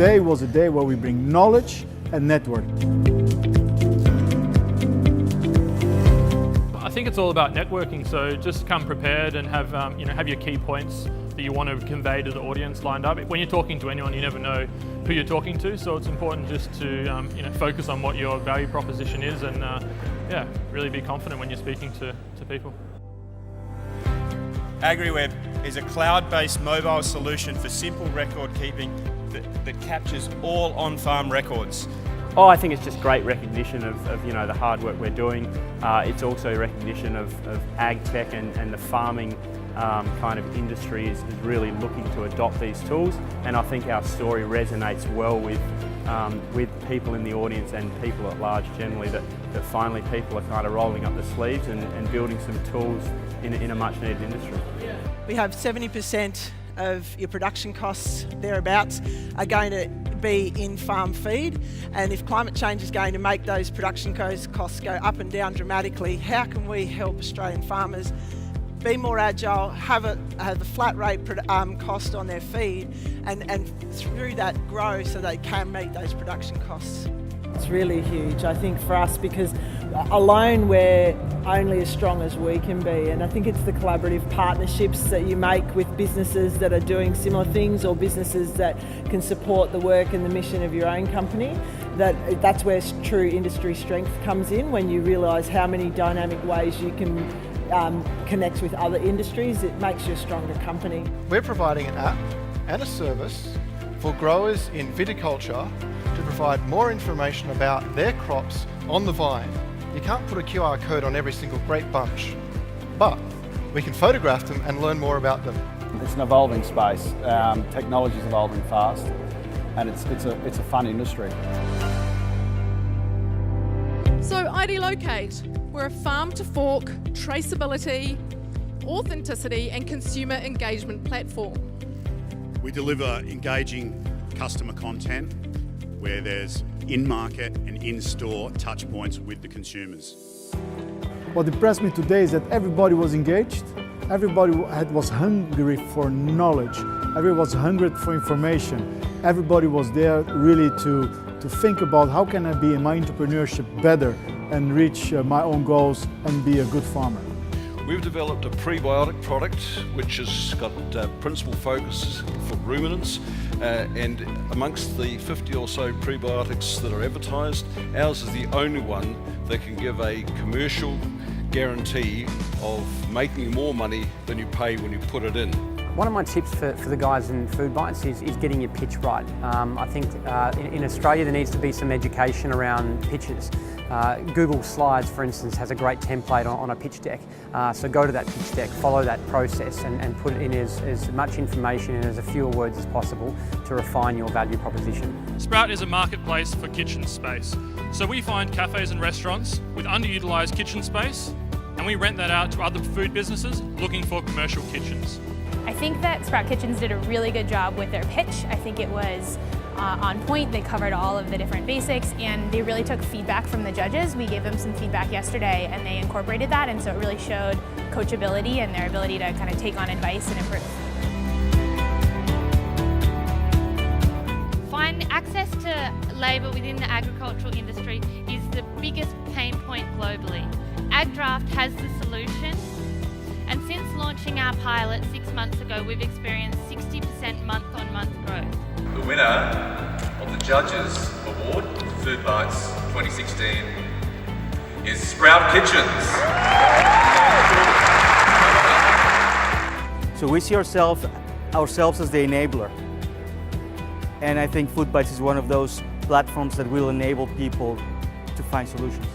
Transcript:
today was a day where we bring knowledge and network. I think it's all about networking, so just come prepared and have have your key points that you want to convey to the audience lined up. When you're talking to anyone, you never know who you're talking to, so it's important just to focus on what your value proposition is and really be confident when you're speaking to people. AgriWeb is a cloud-based mobile solution for simple record keeping that captures all on-farm records. Oh, I think it's just great recognition of the hard work we're doing. It's also recognition of ag tech and the farming kind of industry is really looking to adopt these tools, and I think our story resonates well with people in the audience and people at large generally, that finally people are kind of rolling up the sleeves and building some tools in a much needed industry. We have 70% of your production costs thereabouts are going to be in farm feed, and if climate change is going to make those production costs go up and down dramatically, how can we help Australian farmers be more agile, have a flat rate cost on their feed, and through that grow so they can meet those production costs? It's really huge, I think, for us, because alone we're only as strong as we can be, and I think it's the collaborative partnerships that you make with businesses that are doing similar things, or businesses that can support the work and the mission of your own company. That's where true industry strength comes in, when you realise how many dynamic ways you can connect with other industries. It makes you a stronger company. We're providing an app and a service for growers in viticulture to provide more information about their crops on the vine. You can't put a QR code on every single grape bunch, but we can photograph them and learn more about them. It's an evolving space. Technology is evolving fast, and it's a fun industry. So ID Locate, we're a farm-to-fork, traceability, authenticity and consumer engagement platform. We deliver engaging customer content where there's in-market and in-store touch points with the consumers. What impressed me today is that everybody was engaged, everybody was hungry for knowledge, everybody was hungry for information, everybody was there really to think about how can I be in my entrepreneurship better and reach my own goals and be a good farmer. We've developed a prebiotic product which has got principal focus for ruminants, and amongst the 50 or so prebiotics that are advertised, ours is the only one that can give a commercial guarantee of making more money than you pay when you put it in. One of my tips for the guys in FoodBytes is getting your pitch right. I think in Australia there needs to be some education around pitches. Google Slides, for instance, has a great template on a pitch deck. So go to that pitch deck, follow that process and put in as much information and as a fewer words as possible to refine your value proposition. Sprout is a marketplace for kitchen space. So we find cafes and restaurants with underutilised kitchen space, and we rent that out to other food businesses looking for commercial kitchens. I think that Sprout Kitchens did a really good job with their pitch. I think it was on point. They covered all of the different basics, and they really took feedback from the judges. We gave them some feedback yesterday and they incorporated that, and so it really showed coachability and their ability to kind of take on advice and improve. Finding access to labour within the agricultural industry is the biggest pain point globally. AgDraft has the solution. And since launching our pilot 6 months ago, we've experienced 60% month-on-month growth. The winner of the Judges Award, FoodBytes 2016, is Sprout Kitchens. So we see ourselves as the enabler. And I think FoodBytes is one of those platforms that will enable people to find solutions.